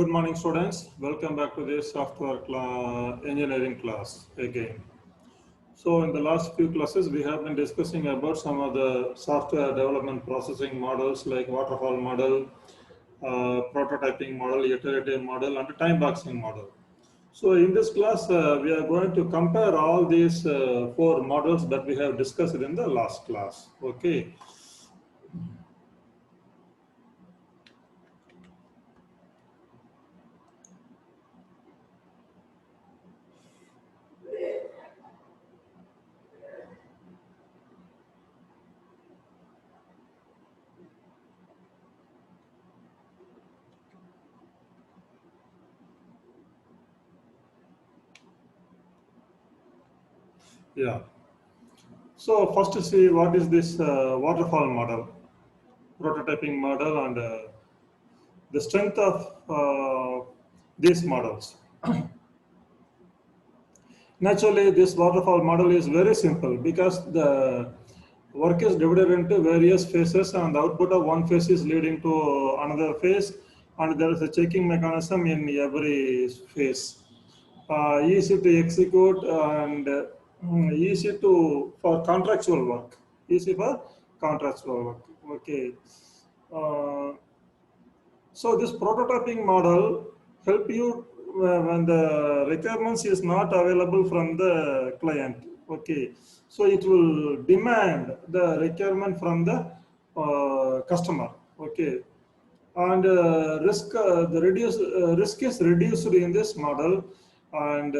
Good morning, students. Welcome back to this engineering class again. So, in the last few classes, we have been discussing about some of the software development processing models like waterfall model, prototyping model, iterative model, and time boxing model. So, in this class, we are going to compare all these four models that we have discussed in the last class. Okay. Yeah. So, first to see what is this waterfall model, prototyping model, and the strength of these models. Naturally, this waterfall model is very simple because the work is divided into various phases and the output of one phase is leading to another phase, and there is a checking mechanism in every phase. Easy to execute and easy to for contractual work. Easy for contractual work. Okay. Uh, So this prototyping model help you when the requirements is not available from the client. Okay, so it will demand the requirement from the customer. Okay, and risk is reduced in this model, and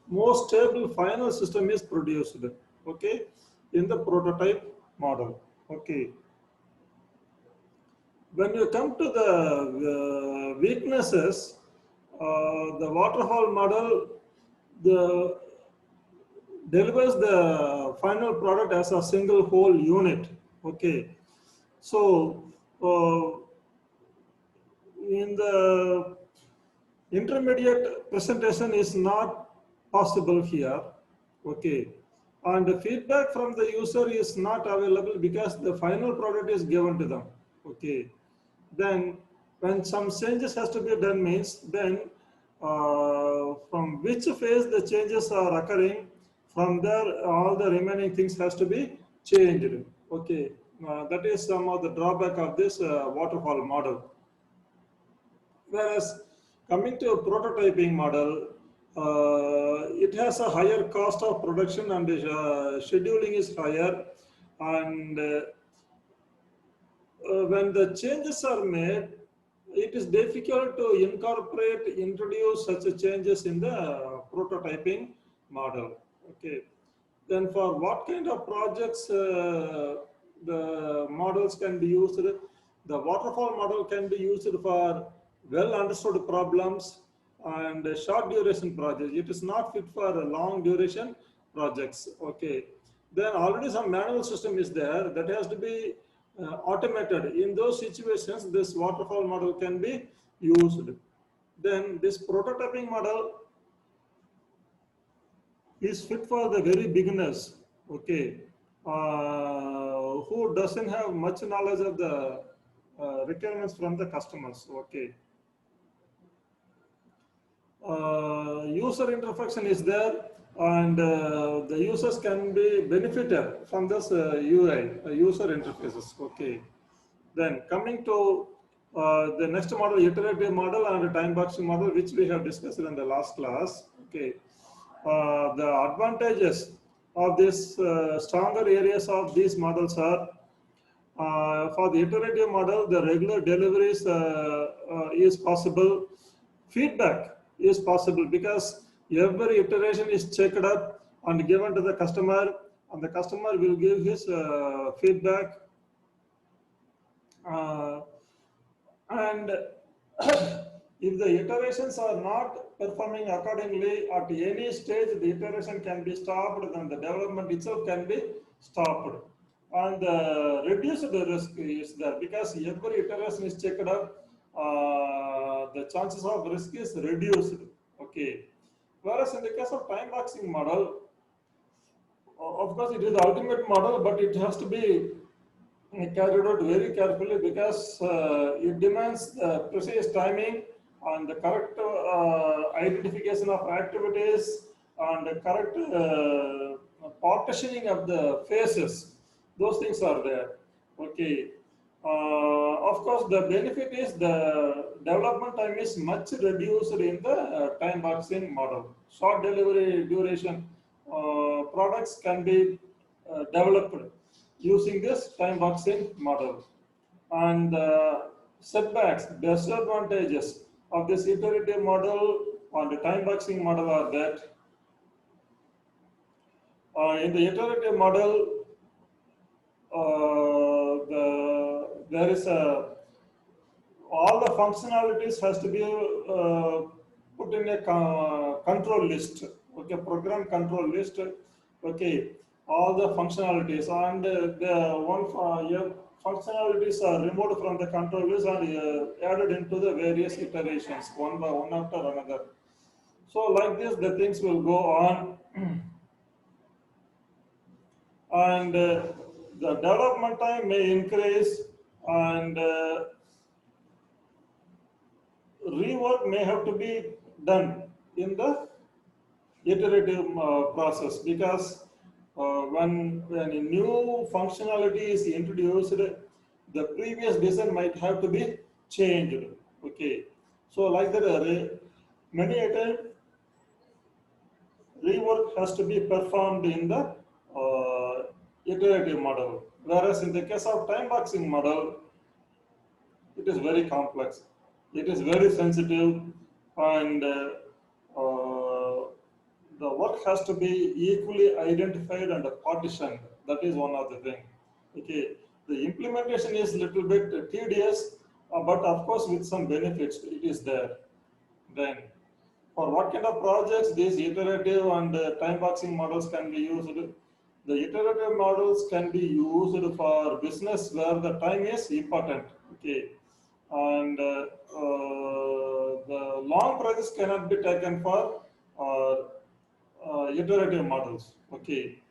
more stable final system is produced. Okay, in the prototype model. Okay, when you come to the weaknesses, the waterfall model the delivers the final product as a single whole unit. Okay, so in the intermediate presentation is not possible here. Okay, and the feedback from the user is not available because the final product is given to them. Okay, then when some changes has to be done means then from which phase the changes are occurring, from there all the remaining things has to be changed. Okay, that is some of the drawback of this waterfall model. Whereas coming to a prototyping model, it has a higher cost of production and scheduling is higher, and when the changes are made, it is difficult to introduce such a changes in the prototyping model. Okay. Then for what kind of projects the models can be used? The waterfall model can be used for well understood problems and short duration projects. It is not fit for long duration projects. Okay. Then already some manual system is there that has to be automated. In those situations, this waterfall model can be used. Then this prototyping model is fit for the very beginners. Okay, who doesn't have much knowledge of the requirements from the customers. Okay, user interface is there, and the users can be benefited from this UI user interfaces. Okay, then coming to the next model, iterative model and time boxing model, which we have discussed in the last class. Okay, the advantages of this stronger areas of these models are for the iterative model, the regular deliveries is possible. Feedback is possible because every iteration is checked up and given to the customer, and the customer will give his feedback. Uh, and if the iterations are not performing accordingly at any stage, the iteration can be stopped and the development itself can be stopped. And reduce the risk is there because every iteration is checked up, the chances of risk is reduced. Okay. Whereas in the case of time boxing model, of course it is the ultimate model, but it has to be carried out very carefully because it demands the precise timing and the correct identification of activities and the correct partitioning of the phases. Those things are there. Okay. Of course, the benefit is the development time is much reduced in the time boxing model. Short delivery duration products can be developed using this time boxing model. And setbacks, disadvantages of this iterative model and the time boxing model are that in the iterative model, there is a all the functionalities has to be put in a control list. Okay, program control list. Okay, all the functionalities and the one functionalities are removed from the control list and added into the various iterations one by one after another. So like this, the things will go on, and the development time may increase, and rework may have to be done in the iterative process because when a new functionality is introduced, the previous design might have to be changed. Okay, so like that, many a time rework has to be performed in the iterative model, whereas in the case of time boxing model, it is very complex. It is very sensitive, and the work has to be equally identified and partitioned. That is one of the thing. Okay, the implementation is little bit tedious, but of course with some benefits it is there. Then, for what kind of projects these iterative and time boxing models can be used? The iterative models can be used for business where the time is important. Okay, and the long projects cannot be taken for iterative models. Okay,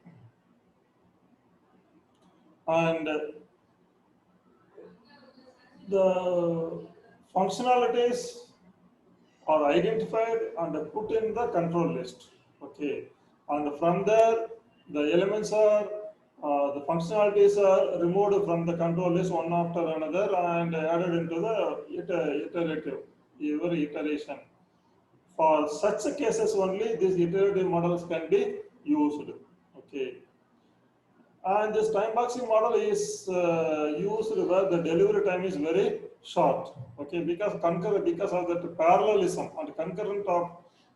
and the functionalities are identified and put in the control list. Okay, and from there, the elements are the functionalities are removed from the control list one after another and added into the iterative every iteration. For such cases only, these iterative models can be used. Okay, and this time boxing model is used where the delivery time is very short. Okay, because of that parallelism and concurrent of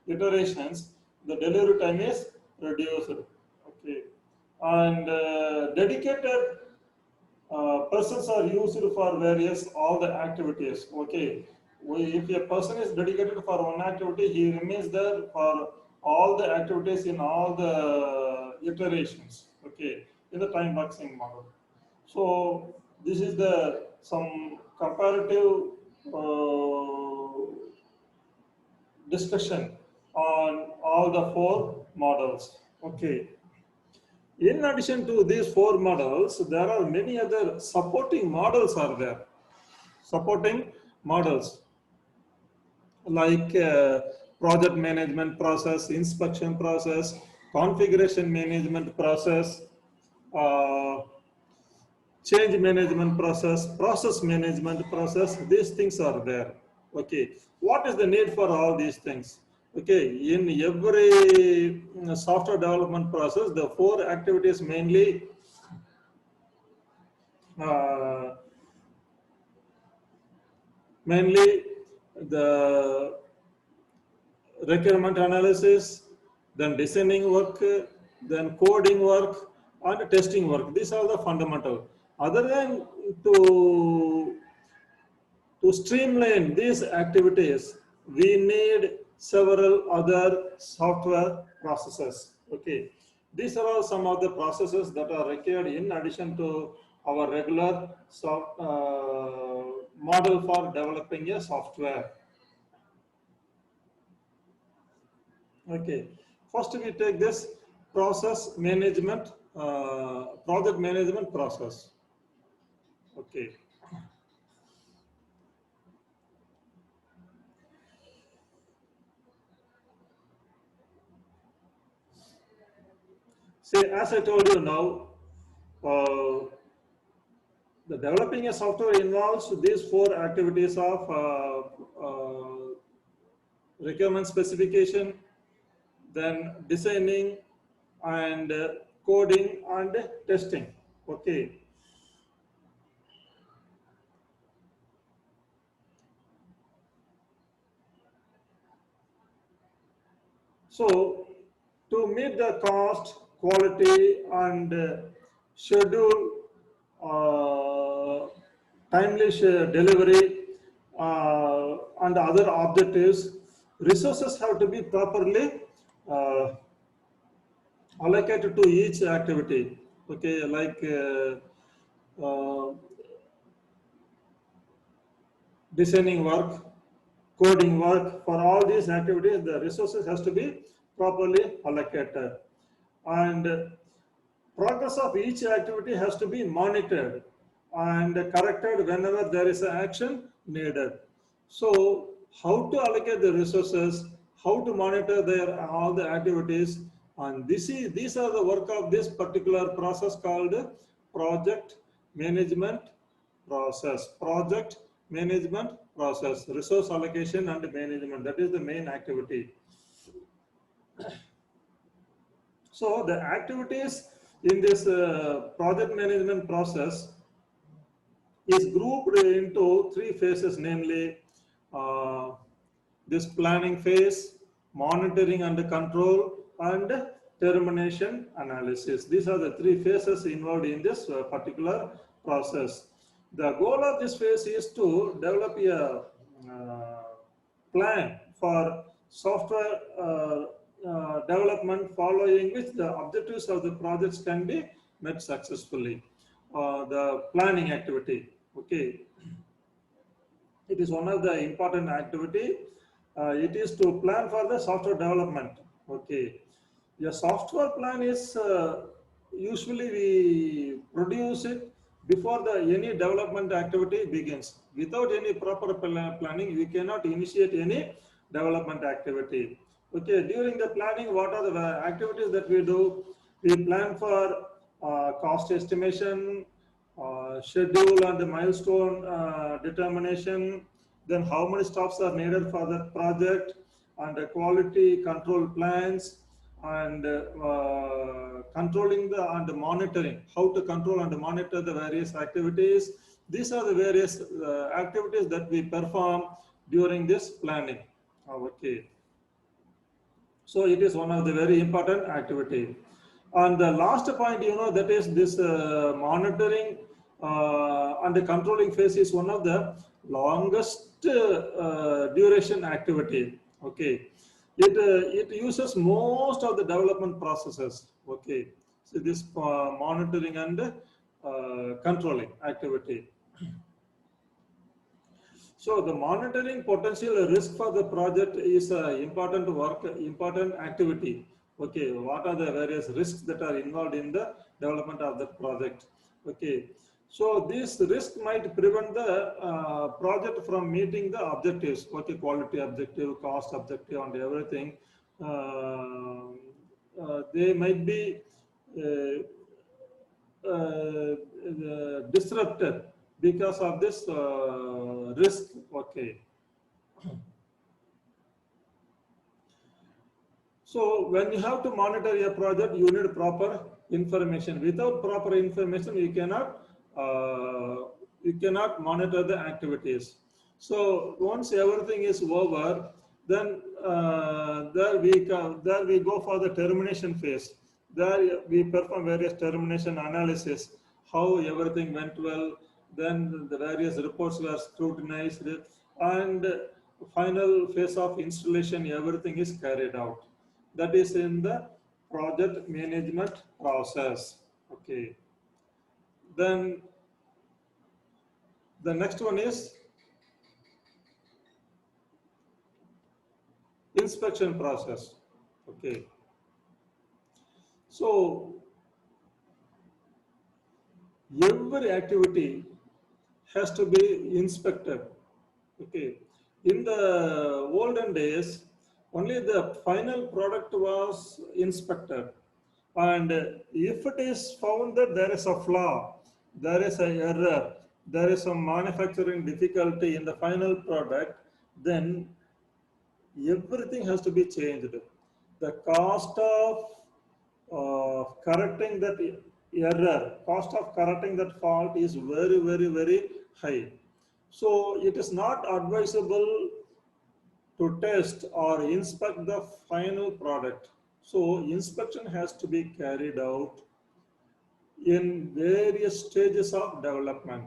iterations, the delivery time is reduced. Okay, and dedicated persons are used for various all the activities. Okay, if a person is dedicated for one activity, he remains there for all the activities in all the iterations. Okay, in the time boxing model. So this is the some comparative discussion on all the four models. Okay. In addition to these four models, there are many other supporting models are there. Supporting models like project management process, inspection process, configuration management process, uh, change management process, process management process. These things are there. Okay, what is the need for all these things? Okay, in every software development process, the four activities mainly uh, mainly the requirement analysis, then designing work, then coding work, and testing work. These are the fundamental. Other than to streamline these activities, we need several other software processes. Okay, these are all some of the processes that are required in addition to our regular model for developing a software. Okay, first we take this process management, project management process. Okay. See, as I told you now, uh, the developing a software involves these four activities of requirement specification, then designing and coding and testing. Okay. So to meet the cost, quality and schedule, uh, timely delivery and other objectives, resources have to be properly uh, allocated to each activity. Okay, like designing work, coding work, for all these activities, the resources has to be properly allocated. And progress of each activity has to be monitored and corrected whenever there is an action needed. So, how to allocate the resources, how to monitor their all the activities, and these are the work of this particular process called project management process. Project management process, resource allocation and management. That is the main activity. So the activities in this project management process is grouped into three phases, namely uh, this planning phase, monitoring and control, and termination analysis. These are the three phases involved in this particular process. The goal of this phase is to develop a plan for software development following which the objectives of the projects can be met successfully. The planning activity, okay, it is one of the important activity. It is to plan for the software development. Okay, a software plan is usually we produce it before the any development activity begins. Without any proper planning, we cannot initiate any development activity. Okay, during the planning, what are the activities that we do? We plan for cost estimation, schedule and milestone determination, then how many stops are needed for the project, and quality control plans, and controlling the and monitoring, how to control and monitor the various activities. These are the various activities that we perform during this planning. Okay. So it is one of the very important activity. And the last point, that is this monitoring and the controlling phase is one of the longest duration activity. Okay, it uses most of the development processes. Okay, so this monitoring and controlling activity. So the monitoring potential risk for the project is important work, important activity. Okay, what are the various risks that are involved in the development of the project? Okay, so this risk might prevent the project from meeting the objectives. Okay, quality objective, cost objective, and everything. They might be uh, disrupted because of this risk. Okay, so when you have to monitor a project, you need proper information. Without proper information, you cannot monitor the activities. So once everything is over, then there we go for the termination phase. There we perform various termination analysis, how everything went well. Then the various reports were scrutinized, and final phase of installation, everything is carried out. That is in the project management process. Okay. Then the next one is inspection process. Okay. So every activity has to be inspected. Okay. In the olden days, only the final product was inspected. And if it is found that there is a flaw, there is an error, there is some manufacturing difficulty in the final product, then everything has to be changed. The cost of correcting that error, cost of correcting that fault is very, very, very high. So it is not advisable to test or inspect the final product. So inspection has to be carried out in various stages of development.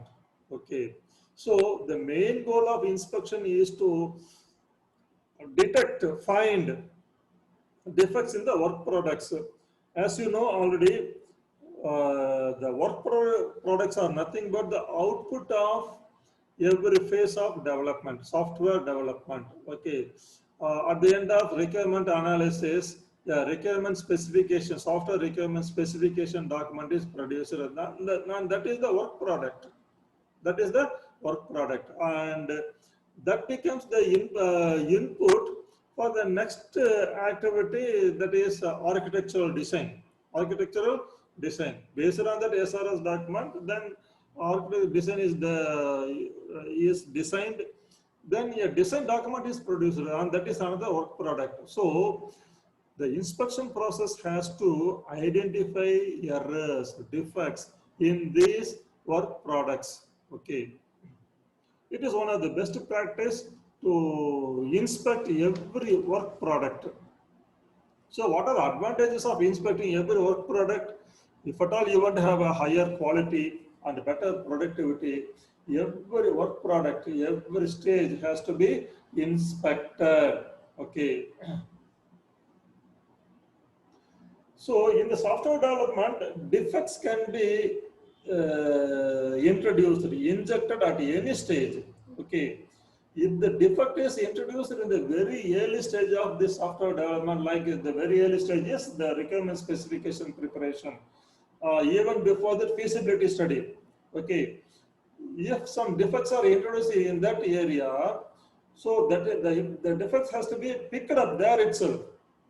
Okay. So the main goal of inspection is to detect, find defects in the work products. As you know already, the products are nothing but the output of every phase of development, software development. Okay. At the end of requirement analysis, the requirement specification, software requirement specification document is produced, and that is the work product. That is the work product, and that becomes the input for the next activity, that is architectural design. Architectural design based on that SRS document, then architectural design is designed. Then a design document is produced, and that is another work product. So the inspection process has to identify errors, defects in these work products. Okay. It is one of the best practice to inspect every work product. So what are the advantages of inspecting every work product? If at all you want to have a higher quality and better productivity, every work product, every stage has to be inspected. Okay. So in the software development, defects can be introduced, injected at any stage. Okay. If the defect is introduced in the very early stage of the software development, like the very early stages, the requirement specification preparation, even before the feasibility study. Okay. If some defects are introduced in that area, so that the defects has to be picked up there itself.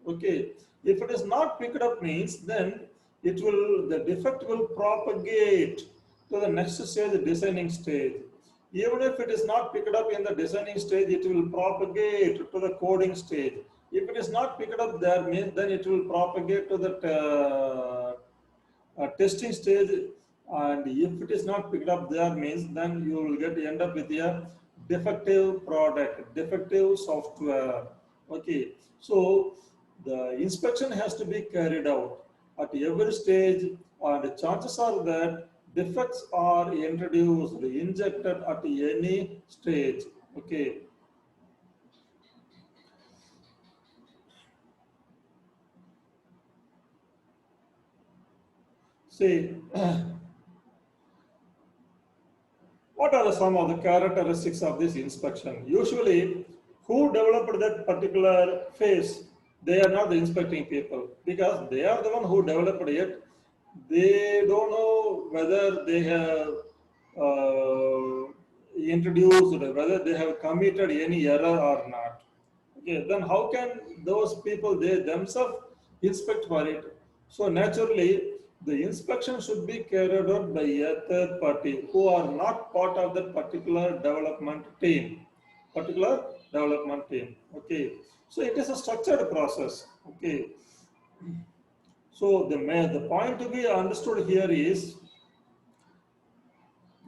Okay. If it is not picked up means, then the defect will propagate to the next stage, the designing stage. Even if it is not picked up in the designing stage, it will propagate to the coding stage. If it is not picked up there means, then it will propagate to the testing stage, and if it is not picked up there means, then you will end up with a defective product, defective software. Okay, so the inspection has to be carried out at every stage, and the chances are that defects are introduced, injected at any stage. Okay. See, what are some of the characteristics of this inspection? Usually, who developed that particular phase? They are not the inspecting people, because they are the one who developed it. They don't know whether they have introduced, whether they have committed any error or not. Okay, then how can those people, they themselves inspect for it? So naturally, the inspection should be carried out by a third party who are not part of that particular development team. Particular development team. Okay. So it is a structured process. Okay. So the point to be understood here is,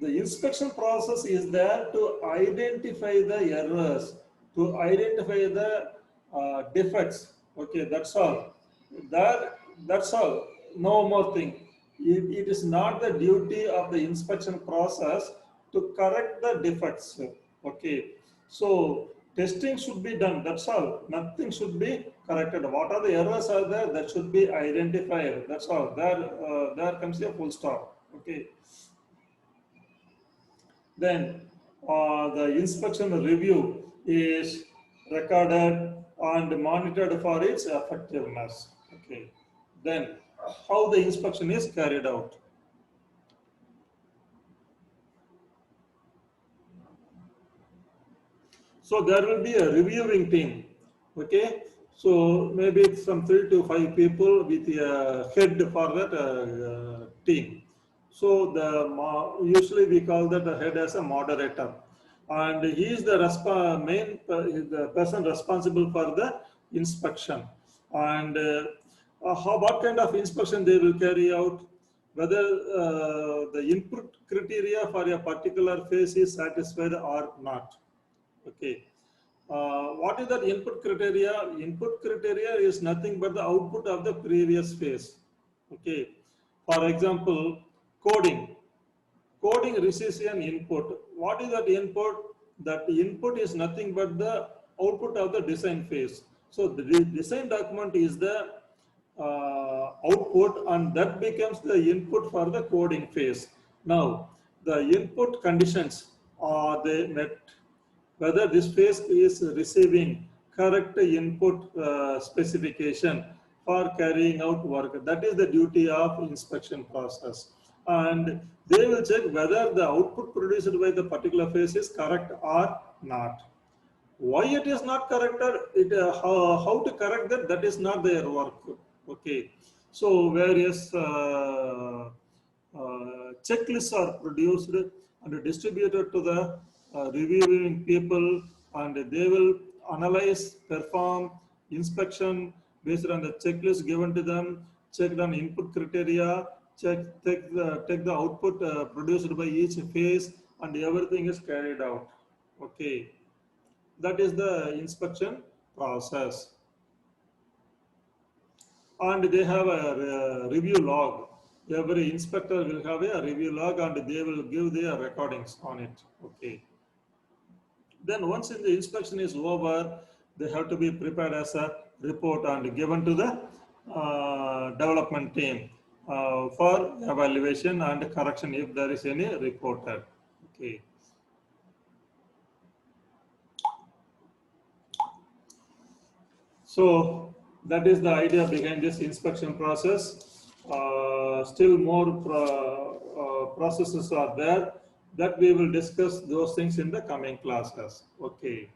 the inspection process is there to identify the errors, to identify the defects. Okay, that's all. That's all. No more thing. It is not the duty of the inspection process to correct the defects. Okay, so testing should be done. That's all. Nothing should be corrected. What are the errors are there? That should be identified. That's all. There comes a full stop. Okay. Then the inspection review is recorded and monitored for its effectiveness. Okay. Then how the inspection is carried out. So there will be a reviewing team. Okay. So maybe it's some 3 to 5 people with a head for that team. So usually we call that the head as a moderator, and he is the the person responsible for the inspection. And what kind of inspection they will carry out, whether the input criteria for a particular phase is satisfied or not. Okay. What is that input criteria? Input criteria is nothing but the output of the previous phase. Okay. For example, coding. Coding receives an input. What is that input? That input is nothing but the output of the design phase. So the design document is the output, and that becomes the input for the coding phase. Now, the input conditions, are they met? Whether this phase is receiving correct input specification for carrying out work. That is the duty of inspection process. And they will check whether the output produced by the particular phase is correct or not. Why it is not corrected, how to correct that, that is not their work. Okay. So various checklists are produced and distributed to the reviewing people, and they will analyze, perform inspection based on the checklist given to them, check on input criteria, take the output produced by each phase, and everything is carried out. Okay. That is the inspection process. And they have a review log. Every inspector will have a review log, and they will give their recordings on it. Okay. Then once the inspection is over, they have to be prepared as a report and given to the development team for evaluation and correction if there is any reported. Okay. So that is the idea behind this inspection process. Still more processes are there that we will discuss those things in the coming classes. Okay.